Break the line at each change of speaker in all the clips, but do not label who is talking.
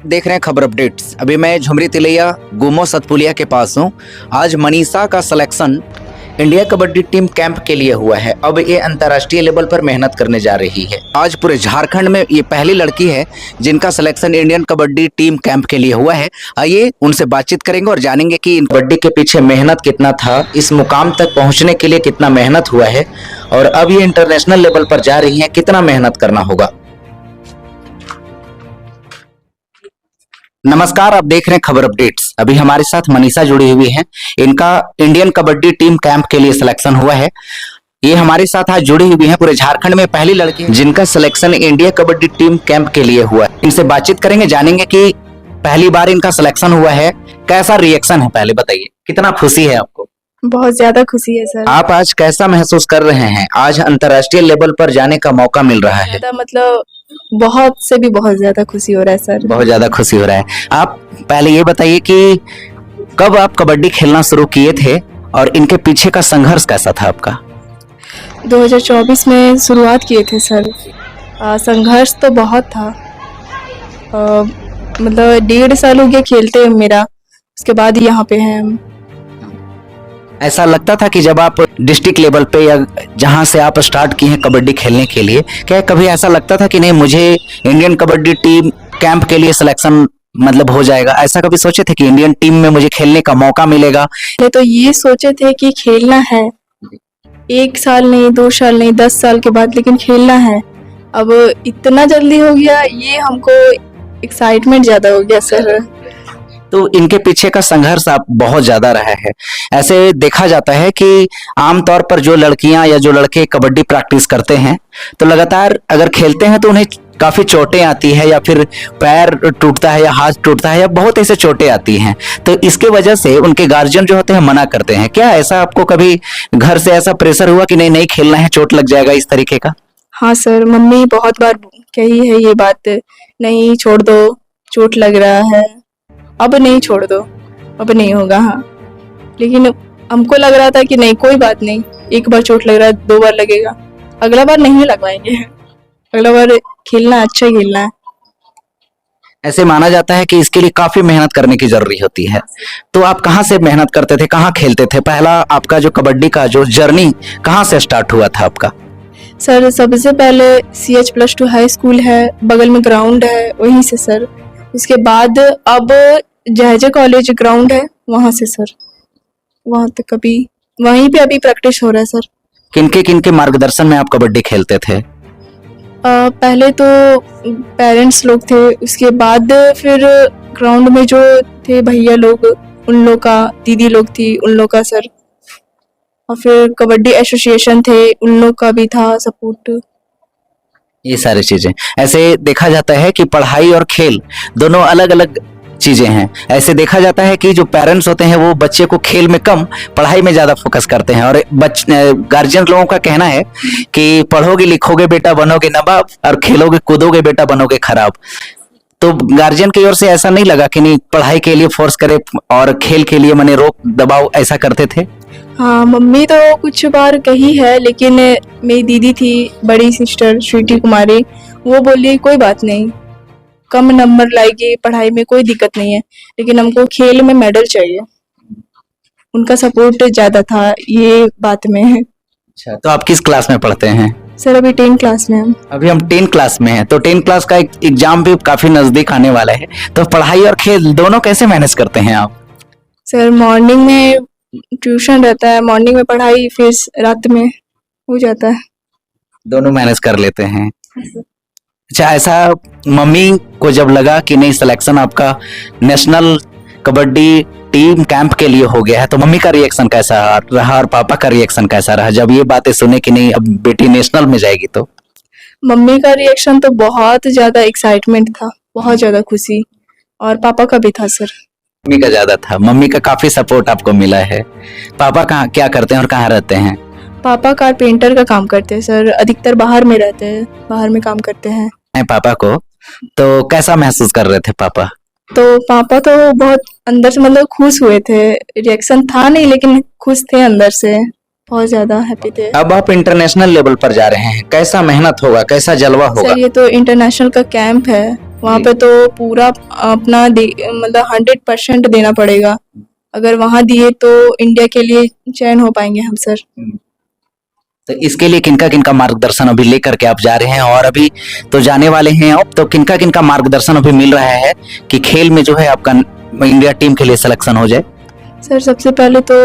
देख रहे हैं खबर अपडेट्स। अभी मैं झुमरी तिलैया गुमो सतपुलिया के पास हूँ। आज मनीषा का selection India kabaddi team camp के लिए हुआ है। अब ये अंतर्राष्ट्रीय लेवल पर मेहनत करने जा रही है। आज पूरे झारखंड में ये पहली लड़की है जिनका selection Indian kabaddi team camp के लिए हुआ है। आइए उनसे बातचीत करेंगे और जानेंगे कि कबड्डी के पीछे मेहनत कितना था, इस मुकाम तक पहुंचने के लिए कितना मेहनत हुआ है और अब ये इंटरनेशनल लेवल पर जा रही है, कितना मेहनत करना होगा। नमस्कार, आप देख रहे हैं खबर अपडेट्स। अभी हमारे साथ मनीषा जुड़ी हुई है। इनका इंडियन कबड्डी टीम कैंप के लिए सिलेक्शन हुआ है। ये हमारे साथ आज जुड़ी हुई है। पूरे झारखंड में पहली लड़की जिनका selection India kabaddi team camp के लिए हुआ है। इनसे बातचीत करेंगे, जानेंगे कि पहली बार इनका सिलेक्शन हुआ है, कैसा रिएक्शन है। पहले बताइए, कितना खुशी है आपको?
बहुत ज्यादा खुशी है सर।
आप आज कैसा महसूस कर रहे हैं? आज अंतर्राष्ट्रीय लेवल पर जाने का मौका मिल रहा है।
मतलब बहुत से भी बहुत ज्यादा खुशी हो रहा है सर।
बहुत ज्यादा खुशी हो रहा है। आप पहले ये बताइए कि कब आप कबड्डी खेलना शुरू किए थे और इनके पीछे का संघर्ष कैसा था आपका?
2024 में शुरुआत किए थे सर। संघर्ष तो बहुत था। मतलब 1.5 साल हो गया खेलते मेरा, उसके बाद यहाँ पे हैं हम।
ऐसा लगता था कि जब आप डिस्ट्रिक्ट लेवल पे या जहां से आप स्टार्ट किए हैं कबड्डी खेलने के लिए, क्या कभी ऐसा लगता था कि नहीं मुझे इंडियन कबड्डी टीम कैंप के लिए सिलेक्शन मतलब हो जाएगा? ऐसा कभी सोचे थे कि इंडियन टीम में मुझे खेलने का मौका मिलेगा?
तो ये सोचे थे कि खेलना है, 1 साल नहीं, 2 साल नहीं, 10 साल के बाद, लेकिन खेलना है। अब इतना जल्दी हो गया, ये हमको एक्साइटमेंट ज्यादा हो गया सर।
तो इनके पीछे का संघर्ष आप बहुत ज्यादा रहा है। ऐसे देखा जाता है कि आमतौर पर जो लड़कियां या जो लड़के कबड्डी प्रैक्टिस करते हैं तो लगातार अगर खेलते हैं तो उन्हें काफी चोटें आती है, या फिर पैर टूटता है या हाथ टूटता है या बहुत ऐसे चोटें आती हैं। तो इसके वजह से उनके गार्जियन जो होते हैं मना करते हैं। क्या ऐसा आपको कभी घर से ऐसा प्रेशर हुआ कि नहीं नहीं खेलना है, चोट लग जाएगा, इस तरीके का?
हाँ सर, मम्मी बहुत बार कही है ये बात, नहीं छोड़ दो, चोट लग रहा है, अब नहीं, छोड़ दो, अब नहीं होगा। हाँ, लेकिन हमको लग रहा था कि नहीं, कोई बात नहीं, एक बार चोट लग रहा है, 2 बार लगेगा, अगला बार नहीं लगवाएंगे, अगला बार खेलना, अच्छा खेलना है।
ऐसे माना जाता है कि इसके लिए काफी मेहनत करने की जरूरी होती है। तो आप कहाँ से मेहनत करते थे, कहाँ खेलते थे? पहला आपका जो कबड्डी का जो जर्नी कहाँ से स्टार्ट हुआ था आपका?
सर सबसे पहले CH+2 हाई स्कूल है, बगल में ग्राउंड है, वहीं से सर। उसके बाद अब जयजे कॉलेज ग्राउंड है, वहां से सर, वहां तक अभी वहीं पे अभी प्रैक्टिस हो रहा है सर।
किनके मार्गदर्शन में आप कबड्डी खेलते थे?
पहले तो पेरेंट्स लोग थे, उसके बाद फिर ग्राउंड में जो थे भैया लोग, उन लोग का, दीदी लोग थी, उन लोग का सर, और फिर कबड्डी एसोसिएशन थे, उन लोग का भी था सपोर्ट।
ये सारी चीजें। ऐसे देखा जाता है कि पढ़ाई और खेल दोनों अलग अलग चीजें हैं। ऐसे देखा जाता है कि जो पेरेंट्स होते हैं वो बच्चे को खेल में कम, पढ़ाई में ज्यादा फोकस करते हैं, और गार्जियन लोगों का कहना है कि पढ़ोगे लिखोगे बेटा बनोगे नवाब, और खेलोगे कूदोगे बेटा बनोगे खराब। तो गार्जियन की ओर से ऐसा नहीं लगा कि नहीं पढ़ाई के लिए फोर्स करे और खेल के लिए मने रोक दबाव ऐसा करते थे?
हाँ, मम्मी तो कुछ बार कही है, लेकिन मेरी दीदी थी, बड़ी सिस्टर स्वीटी कुमारी, वो बोली कोई बात नहीं, कम नंबर लाएगी, पढ़ाई में कोई दिक्कत नहीं है, लेकिन हमको खेल में मेडल चाहिए। उनका सपोर्ट ज्यादा था ये बात में है।
अच्छा, तो आप किस क्लास में पढ़ते हैं?
सर अभी 10 क्लास में हम।
अभी हम 10 क्लास में हैं। तो 10 क्लास का एग्जाम भी काफी नजदीक आने वाला है, तो पढ़ाई और खेल दोनों कैसे मैनेज करते हैं आप?
सर मॉर्निंग में ट्यूशन रहता है, मॉर्निंग में पढ़ाई, फिर रात में हो जाता है।
दोनों मैनेज कर लेते हैं। अच्छा, ऐसा मम्मी को जब लगा कि नहीं सिलेक्शन आपका नेशनल कबड्डी टीम कैंप के लिए हो गया है, तो मम्मी का रिएक्शन कैसा रहा और पापा का रिएक्शन कैसा रहा जब ये बातें सुने कि नहीं अब बेटी नेशनल में जाएगी? तो
मम्मी का रिएक्शन तो बहुत ज्यादा एक्साइटमेंट था, बहुत ज्यादा खुशी, और पापा का भी था सर।
मम्मी का ज्यादा था। मम्मी का काफी सपोर्ट आपको मिला है। पापा कहाँ क्या करते हैं और कहाँ रहते हैं?
पापा कारपेंटर का काम करते हैं सर, अधिकतर बाहर में रहते हैं, बाहर में काम करते हैं।
पापा को तो कैसा महसूस कर रहे थे पापा?
तो पापा तो बहुत अंदर से मतलब खुश हुए थे, रिएक्शन था नहीं लेकिन खुश थे अंदर से, बहुत ज्यादा हैप्पी थे।
अब आप इंटरनेशनल लेवल पर जा रहे हैं, कैसा मेहनत होगा, कैसा जलवा होगा?
सर ये तो इंटरनेशनल का कैंप है, वहाँ पे तो पूरा अपना मतलब 100% देना पड़ेगा। अगर वहाँ दिए तो इंडिया के लिए चयन हो पाएंगे हम सर।
तो इसके लिए किनका किनका मार्गदर्शन अभी लेकर के आप जा रहे हैं, और अभी तो जाने वाले हैं अब, तो किनका किनका मार्गदर्शन अभी मिल रहा है कि खेल में जो है आपका इंडिया टीम के लिए सिलेक्शन हो जाए?
सर सबसे पहले तो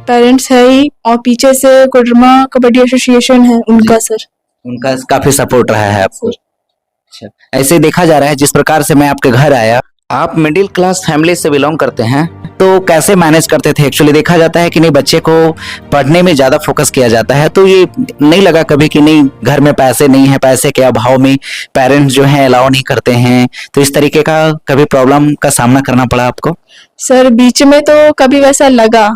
पेरेंट्स है ही, और पीछे से कोडरमा कबड्डी एसोसिएशन है उनका सर।
उनका काफी सपोर्ट रहा है आपको? अच्छा, ऐसे देखा जा रहा है जिस प्रकार से मैं आपके घर आया, आप मिडिल क्लास फैमिली से बिलोंग करते हैं, तो कैसे मैनेज करते थे? एक्चुअली देखा जाता है कि नहीं, बच्चे को पढ़ने में ज्यादा फोकस किया जाता है, तो ये नहीं लगा कभी कि नहीं घर में पैसे नहीं है, पैसे के अभाव में पेरेंट्स जो है अलाउ नहीं करते हैं, तो इस तरीके का कभी प्रॉब्लम का सामना करना पड़ा आपको?
सर बीच में तो कभी वैसा लगा,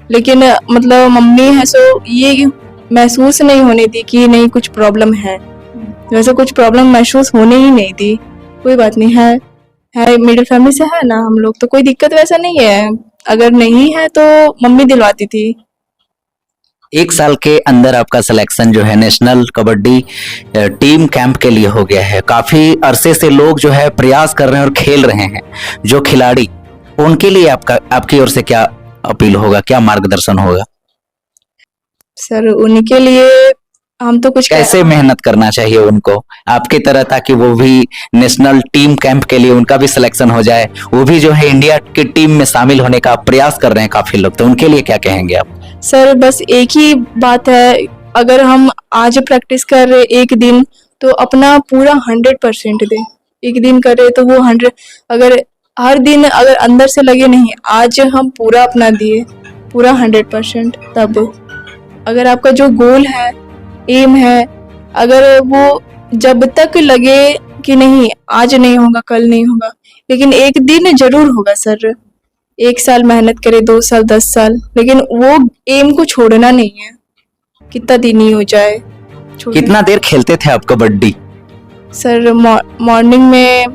लेकिन मतलब मम्मी है सो ये महसूस नहीं होने दी कि नहीं कुछ प्रॉब्लम है। वैसे कुछ प्रॉब्लम महसूस होने ही नहीं दी। कोई बात नहीं है मिडिल फैमिली से है ना हम लोग, तो कोई दिक्कत वैसा नहीं है। अगर नहीं है तो मम्मी दिलवाती थी।
1 साल के अंदर आपका सिलेक्शन जो है नेशनल कबड्डी टीम कैंप के लिए हो गया है। काफी अरसे से लोग जो है प्रयास कर रहे हैं और खेल रहे हैं जो खिलाड़ी, उनके लिए आपकी ओर से क्या अपील होगा, क्या मार्गदर्शन होगा?
सर उनके लिए हम तो कुछ
कैसे मेहनत करना चाहिए उनको आपकी तरह, ताकि वो भी नेशनल टीम कैंप के लिए उनका भी सिलेक्शन हो जाए, वो भी जो है इंडिया की टीम में शामिल होने का प्रयास कर रहे हैं काफी लोग, तो उनके लिए क्या कहेंगे आप?
सर बस एक ही बात है, अगर हम आज प्रैक्टिस कर रहे एक दिन तो अपना पूरा 100% दे। एक दिन करे तो वो 100, अगर हर दिन अगर अंदर से लगे नहीं आज हम पूरा अपना दिए पूरा 100%, तब अगर आपका जो गोल है, एम है, अगर वो जब तक लगे कि नहीं आज नहीं होगा कल नहीं होगा, लेकिन एक दिन जरूर होगा सर। 1 साल मेहनत करे, 2 साल, 10 साल, लेकिन वो एम को छोड़ना नहीं है, कितना दिन ही हो जाए।
कितना देर खेलते थे आप कबड्डी?
सर मॉर्निंग में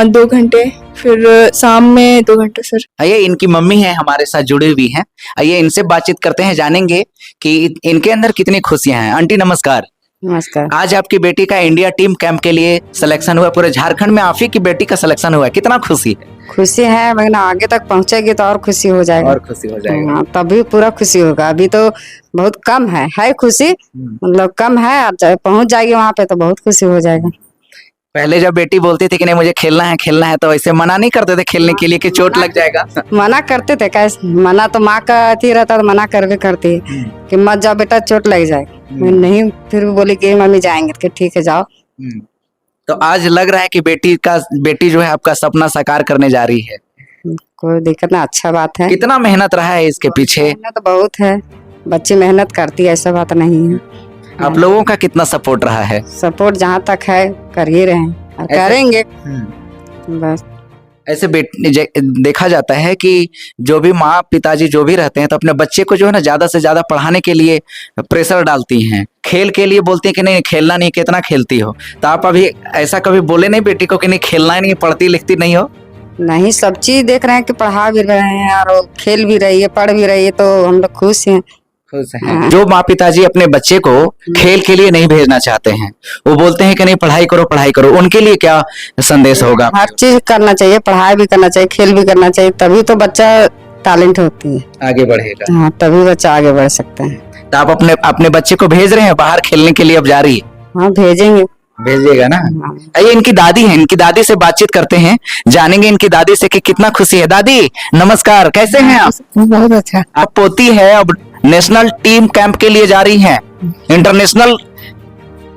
2 घंटे, फिर शाम में 2 घंटे सर।
आइए, इनकी मम्मी है हमारे साथ जुड़ी हुई हैं, आइए इनसे बातचीत करते हैं, जानेंगे कि इनके अंदर कितनी खुशियां हैं। आंटी नमस्कार।
नमस्कार।
आज आपकी बेटी का इंडिया टीम कैंप के लिए सिलेक्शन हुआ, पूरे झारखंड में आप ही की बेटी का सिलेक्शन हुआ है, कितना खुशी है?
खुशी है, मगर आगे तक पहुंचेगी तो और खुशी हो जाएगा।
और खुशी हो जाएगा।
हाँ, तभी पूरा खुशी होगा। अभी तो बहुत कम है खुशी, मतलब कम है, और पहुंच जाएगी वहाँ पे तो बहुत खुशी हो जाएगा।
पहले जब बेटी बोलती थी कि नहीं मुझे खेलना है, तो ऐसे मना नहीं करते थे खेलने के लिए कि चोट लग जाएगा?
मना करते थे, कैसे मना, तो माँ का अथी रहता तो मना करके करती है कि मत जाओ बेटा चोट लग जाएगी। नहीं, फिर भी बोली कि मम्मी जाएंगे, कि ठीक है जाओ।
तो आज लग रहा है कि बेटी जो है आपका सपना साकार करने जा रही है।
कोई दिक्कत ना, अच्छा बात है।
कितना मेहनत रहा है इसके पीछे?
मेहनत तो बहुत है, बच्ची मेहनत करती है, ऐसा बात नहीं है।
आप लोगों का कितना सपोर्ट रहा है?
सपोर्ट जहाँ तक है कर ही रहे हैं और करेंगे बस।
ऐसे देखा जाता है कि जो भी माँ पिताजी जो भी रहते हैं तो अपने बच्चे को जो है ना ज्यादा से ज्यादा पढ़ाने के लिए प्रेशर डालती हैं, खेल के लिए बोलती हैं कि नहीं खेलना नहीं, कितना खेलती हो? तो आप अभी ऐसा कभी बोले नहीं बेटी को कि नहीं खेलना ही नहीं, पढ़ती लिखती नहीं हो?
नहीं, सब चीज देख रहे हैं कि पढ़ा भी रहे हैं और खेल भी रही है, पढ़ भी रही है, तो हम लोग खुश हैं।
जो माँ पिताजी अपने बच्चे को खेल के लिए नहीं भेजना चाहते हैं, वो बोलते हैं कि नहीं पढ़ाई करो, उनके लिए क्या संदेश होगा?
हर चीज करना चाहिए, पढ़ाई भी करना चाहिए, खेल भी करना चाहिए, तभी तो बच्चा टैलेंट होती है,
आगे बढ़ेगा।
हाँ, तभी बच्चा आगे बढ़ सकता है।
तो आप अपने बच्चे को भेज रहे हैं बाहर खेलने के लिए, अब जा रही है?
हाँ, भेजेंगे।
भेजिएगा ना? आइए, इनकी दादी है, इनकी दादी से बातचीत करते हैं, जानेंगे इनकी दादी से कि कितना खुशी है। दादी नमस्कार, कैसे हैं आप?
बहुत अच्छा।
आप पोती है अब नेशनल टीम कैंप के लिए जा रही हैं, इंटरनेशनल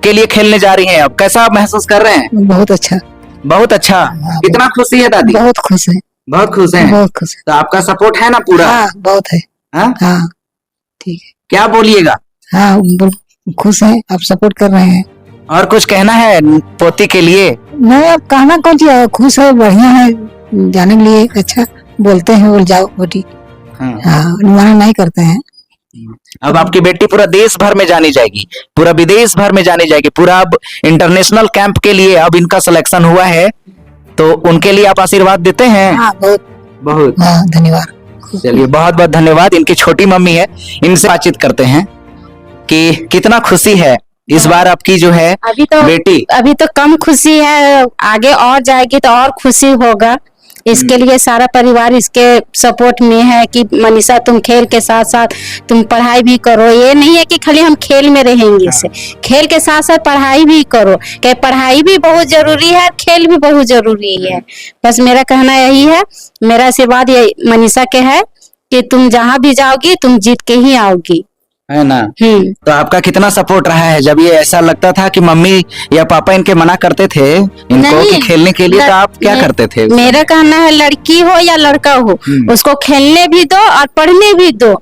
के लिए खेलने जा रही हैं, अब कैसा महसूस कर रहे हैं?
बहुत अच्छा।
बहुत अच्छा। कितना खुशी है दादी?
बहुत खुश है।
बहुत खुश है।
बहुत खुश है।
तो आपका सपोर्ट है ना पूरा?
हाँ, बहुत है। हाँ, ठीक है।
क्या बोलिएगा?
हाँ, खुश है, आप सपोर्ट कर रहे हैं।
और कुछ कहना है पोती के लिए?
नहीं, अब कहना कौन सी, खुश है, बढ़िया है, जाने के लिए अच्छा बोलते हैं, बोल जाओ बेटी। हाँ, मना नहीं करते हैं।
अब आपकी बेटी पूरा देश भर में जानी जाएगी, पूरा विदेश भर में जानी जाएगी, पूरा अब इंटरनेशनल कैंप के लिए अब इनका सिलेक्शन हुआ है, तो उनके लिए आप आशीर्वाद देते हैं?
हाँ, बहुत
बहुत।
हाँ, धन्यवाद।
चलिए, बहुत बहुत धन्यवाद। इनकी छोटी मम्मी है, इनसे बातचीत करते हैं कि कितना खुशी है इस बार आपकी जो है बेटी
अभी तो कम खुशी है, आगे और जाएगी तो और खुशी होगा। इसके लिए सारा परिवार इसके सपोर्ट में है कि मनीषा तुम खेल के साथ साथ तुम पढ़ाई भी करो। ये नहीं है कि खाली हम खेल में रहेंगे, से खेल के साथ साथ पढ़ाई भी करो, कि पढ़ाई भी बहुत जरूरी है, खेल भी बहुत जरूरी है। बस मेरा कहना यही है, मेरा आशीर्वाद ये मनीषा के है कि तुम जहाँ भी जाओगी तुम जीत के ही आओगी,
है ना। तो आपका कितना सपोर्ट रहा है? जब ये ऐसा लगता था कि मम्मी या पापा इनके मना करते थे इनको कि खेलने के लिए, तो आप क्या करते थे?
मेरा कहना है लड़की हो या लड़का हो उसको खेलने भी दो और पढ़ने भी दो।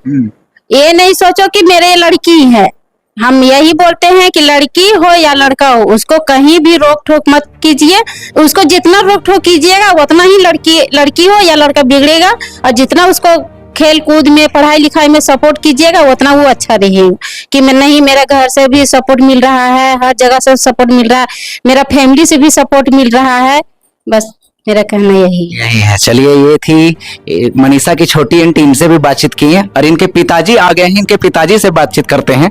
ये नहीं सोचो कि मेरे लड़की है, हम यही बोलते हैं कि लड़की हो या लड़का हो उसको कहीं भी रोक टोक मत कीजिए। उसको जितना रोक टोक कीजिएगा उतना ही लड़की हो या लड़का बिगड़ेगा, और जितना उसको खेल कूद में पढ़ाई लिखाई में सपोर्ट कीजिएगा उतना वो अच्छा रहेगा। कि मैं नहीं, मेरा घर से भी सपोर्ट मिल रहा है, हर जगह से सपोर्ट मिल रहा है, मेरा फैमिली से भी सपोर्ट मिल रहा है। बस मेरा कहना यही
है। चलिए, ये थी मनीषा की छोटी इन टीम से भी बातचीत की है, और इनके पिताजी आ गए हैं, इनके पिताजी से बातचीत करते हैं।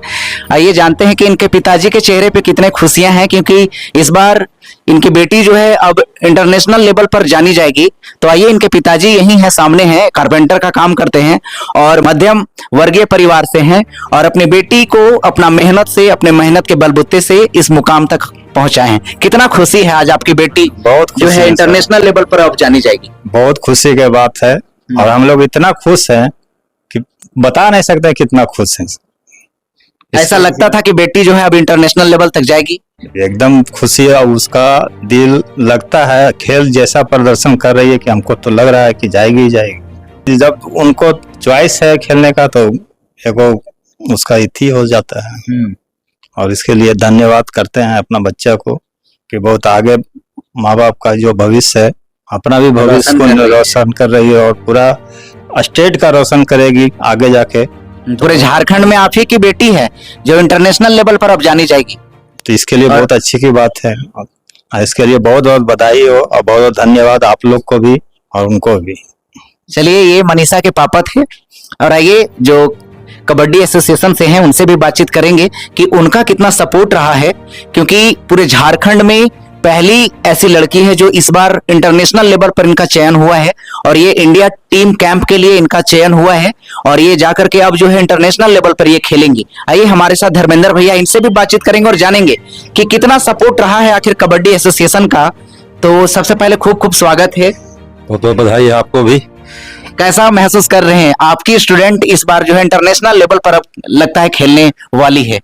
आइए जानते हैं कि इनके पिताजी के चेहरे पे कितने खुशियां हैं, क्योंकि इस बार इनकी बेटी जो है अब इंटरनेशनल लेवल पर जानी जाएगी। तो आइए, इनके पिताजी यही है, सामने हैं, कारपेंटर का काम करते हैं और मध्यम वर्गीय परिवार से हैं, और अपनी बेटी को अपना अपने मेहनत के बलबूते से इस मुकाम तक पहुंचाए हैं। कितना खुशी है आज आपकी बेटी
बहुत
जो है इंटरनेशनल लेवल पर अब जानी जाएगी।
बहुत खुशी की बात है, और हम लोग इतना खुश हैं कि बता नहीं सकते कितना खुश हैं।
ऐसा लगता था कि बेटी जो है अब इंटरनेशनल लेवल तक जाएगी?
एकदम खुशी है, उसका दिल लगता है, खेल जैसा प्रदर्शन कर रही है कि हमको तो लग रहा है कि जाएगी ही जाएगी। जब उनको चॉइस है खेलने का तो एगो उसका इति हो जाता है। और इसके लिए धन्यवाद करते हैं अपना बच्चा को कि बहुत आगे माँ बाप का जो भविष्य है, अपना भी भविष्य को रोशन कर रही है और पूरा स्टेट का रोशन करेगी आगे जाके।
पूरे झारखंड में आप ही की बेटी है जो इंटरनेशनल लेवल पर अब जानी जाएगी,
तो इसके लिए बहुत अच्छी की बात है। इसके लिए बहुत बहुत बधाई हो और बहुत बहुत धन्यवाद आप लोग को भी और उनको भी।
चलिए, ये मनीषा के पापा थे, और आइए जो कबड्डी एसोसिएशन से हैं उनसे भी बातचीत करेंगे कि उनका कितना सपोर्ट रहा है, क्योंकि पूरे झारखंड में पहली ऐसी लड़की है जो इस बार इंटरनेशनल लेवल पर इनका चयन हुआ है, और ये इंडिया टीम कैंप के लिए इनका चयन हुआ है, और ये जाकर के अब जो है इंटरनेशनल लेवल पर ये खेलेंगी। आइए हमारे साथ धर्मेंद्र भैया, इनसे भी बातचीत करेंगे और जानेंगे कि कितना सपोर्ट रहा है आखिर कबड्डी एसोसिएशन का। तो सबसे पहले खूब खूब स्वागत है,
बहुत बहुत बधाई है आपको भी।
कैसा महसूस कर रहे हैं? आपकी स्टूडेंट इस बार जो है इंटरनेशनल लेवल पर अब लगता है खेलने वाली है।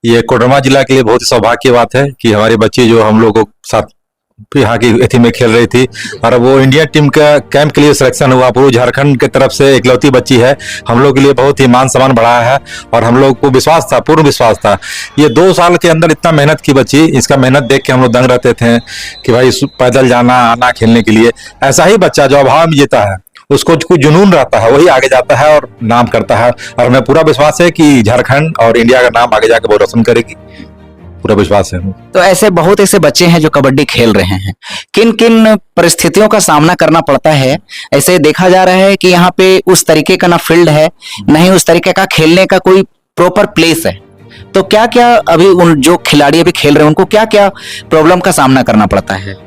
ये कोडरमा जिला के लिए बहुत ही सौभाग्य की बात है कि हमारी बच्ची जो हम लोगों के साथ यहाँ की एथी में खेल रही थी और वो इंडिया टीम का कैंप के लिए सिलेक्शन हुआ। पूरे झारखंड की तरफ से इकलौती बच्ची है, हम लोग के लिए बहुत ही मान सम्मान बढ़ाया है, और हम लोग को विश्वास था, पूर्ण विश्वास था। ये 2 साल के अंदर इतना मेहनत की बच्ची, इसका मेहनत देख के हम लोग दंग रहते थे कि भाई पैदल जाना आना खेलने के लिए। ऐसा ही बच्चा जो अभाव में जीता है, उसको कुछ जुनून रहता है, वही आगे जाता है और नाम करता है, और हमें पूरा विश्वास है कि झारखंड और इंडिया का नाम आगे जाकर वो रोशन करेगी, पूरा विश्वास है।
तो ऐसे बहुत ऐसे बच्चे हैं जो कबड्डी खेल रहे हैं, किन किन परिस्थितियों का सामना करना पड़ता है? ऐसे देखा जा रहा है कि यहाँ पे उस तरीके का ना फील्ड है, नहीं उस तरीके का खेलने का कोई प्रॉपर प्लेस है, तो क्या क्या अभी उन जो खिलाड़ी अभी खेल रहे हैं उनको क्या क्या प्रॉब्लम का सामना करना पड़ता है?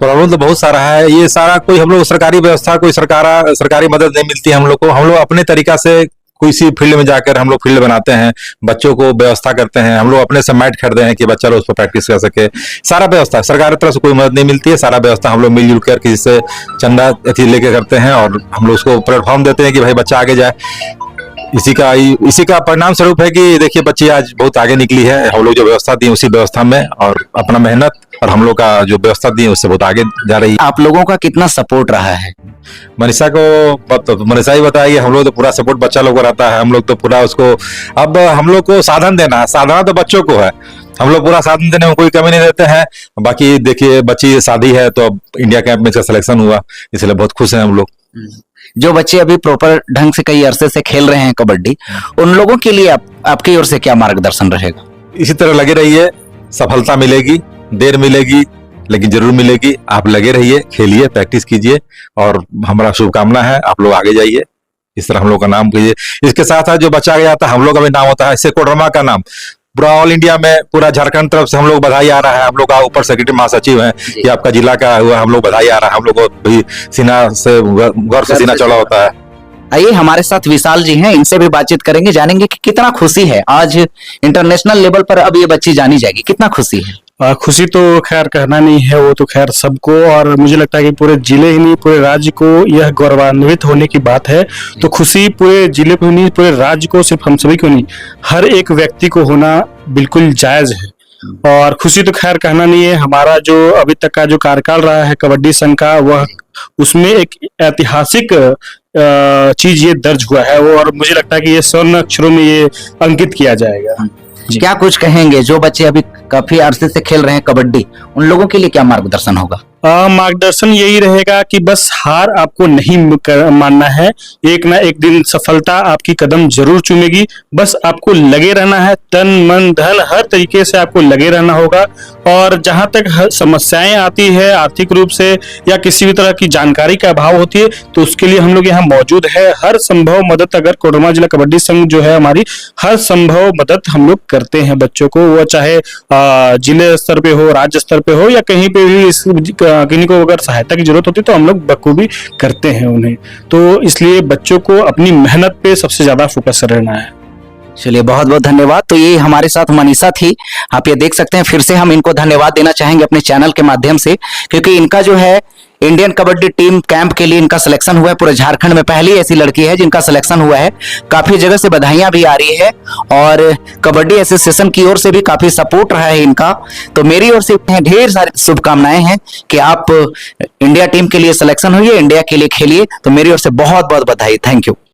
प्रॉब्लम तो बहुत सारा है। ये सारा कोई हम लोग सरकारी व्यवस्था, कोई सरकारी मदद नहीं मिलती हम लोग को। हम लोग अपने तरीका से कोई सी फील्ड में जाकर हम लोग फील्ड बनाते हैं, बच्चों को व्यवस्था करते हैं, हम लोग अपने से मैट खरीदे हैं कि बच्चा लोग उस पर प्रैक्टिस कर सके। सारा व्यवस्था सरकार की तरफ से कोई मदद नहीं मिलती है, सारा व्यवस्था हम लोग मिलजुल कर किसी से चंदा अथी लेके करते हैं, और हम लोग उसको प्लेटफॉर्म देते हैं कि भाई बच्चा आगे जाए। इसी का परिणाम स्वरूप है कि देखिए बच्ची आज बहुत आगे निकली है। हम लोग जो व्यवस्था दी उसी व्यवस्था में, और अपना मेहनत और हम लोग का जो व्यवस्था दी उससे बहुत आगे जा रही है।
आप लोगों का कितना सपोर्ट रहा है?
मनीषा को मनीषा ही बताएगी, हम लोग तो पूरा सपोर्ट बच्चा लोग को रहता है। हम लोग तो पूरा उसको, अब हम लोग को साधन देना है, साधना तो बच्चों को है, हम लोग पूरा साधन देने में कोई कमी नहीं देते हैं। बाकी देखिए बच्ची शादी है तो अब इंडिया कैंप में इसका सिलेक्शन हुआ, इसलिए बहुत खुश हैं हम लोग।
जो बच्चे अभी प्रॉपर ढंग से कई अरसे से खेल रहे हैं कबड्डी, उन लोगों के लिए आपकी ओर से क्या मार्गदर्शन रहेगा?
इसी तरह लगे रहिए, सफलता मिलेगी, देर मिलेगी लेकिन जरूर मिलेगी। आप लगे रहिए, खेलिए, प्रैक्टिस कीजिए, और हमारा शुभकामना है आप लोग आगे जाइए, इस तरह हम लोग का नाम कीजिए। इसके साथ साथ जो बच्चा आगे जाता है हम लोग का भी नाम होता है। इससे कोडरमा का नाम पूरा ऑल इंडिया में पूरा झारखंड तरफ से हम लोग बधाई आ रहा है। हम लोग का ऊपर सेक्रेटरी महासचिव हैं कि आपका जिला का हुआ, हम लोग बधाई आ रहा है। हम लोग को भी सीना से गर्व से सीना चौड़ा होता है।
आइए हमारे साथ विशाल जी हैं, इनसे भी बातचीत करेंगे, जानेंगे कि कितना खुशी है आज इंटरनेशनल लेवल पर अब ये बच्ची जानी जाएगी, कितना खुशी है।
खुशी तो खैर कहना नहीं है, वो तो खैर सबको, और मुझे लगता है कि पूरे जिले ही नहीं पूरे राज्य को यह गौरवान्वित होने की बात है। तो खुशी पूरे जिले को नहीं पूरे राज्य को, सिर्फ हम सभी को नहीं, हर एक व्यक्ति को होना बिल्कुल जायज है। और खुशी तो खैर कहना नहीं है, हमारा जो अभी तक का जो कार्यकाल रहा है कबड्डी संघ का, वह उसमें एक ऐतिहासिक चीज ये दर्ज हुआ है, और मुझे लगता है कि ये स्वर्ण अक्षरों में ये अंकित किया जाएगा।
क्या कुछ कहेंगे जो बच्चे अभी काफी अरसे से खेल रहे हैं कबड्डी, उन लोगों के लिए क्या मार्गदर्शन होगा।
मार्गदर्शन यही रहेगा कि बस हार आपको नहीं मानना है, एक ना एक दिन सफलता आपकी कदम जरूर चूमेगी। बस आपको लगे रहना है, तन मन धन हर तरीके से आपको लगे रहना होगा। और जहां तक समस्याएं आती है आर्थिक रूप से या किसी भी तरह की जानकारी का अभाव होती है, तो उसके लिए हम लोग यहाँ मौजूद है। हर संभव मदद, अगर कोडरमा जिला कबड्डी संघ जो है हमारी, हर संभव मदद हम लोग करते हैं बच्चों को, वो चाहे जिले स्तर पे हो, राज्य स्तर पे हो, या कहीं पे भी किन्हीं को अगर सहायता की जरूरत होती है तो हम लोग बखूबी करते हैं उन्हें। तो इसलिए बच्चों को अपनी मेहनत पे सबसे ज्यादा फोकस रहना है।
चलिए बहुत बहुत धन्यवाद। तो ये हमारे साथ मनीषा थी, आप ये देख सकते हैं। फिर से हम इनको धन्यवाद देना चाहेंगे अपने चैनल के माध्यम से, क्योंकि इनका जो है इंडियन कबड्डी टीम कैंप के लिए इनका सिलेक्शन हुआ है। पूरे झारखंड में पहली ऐसी लड़की है जिनका सिलेक्शन हुआ है। काफी जगह से बधाइयां भी आ रही है और कबड्डी एसोसिएशन की ओर से भी काफी सपोर्ट रहा है इनका। तो मेरी ओर से ढेर सारी शुभकामनाएं हैं कि आप इंडिया टीम के लिए सिलेक्शन हुई है, इंडिया के लिए खेलिए। तो मेरी ओर से बहुत बहुत बधाई। Thank you.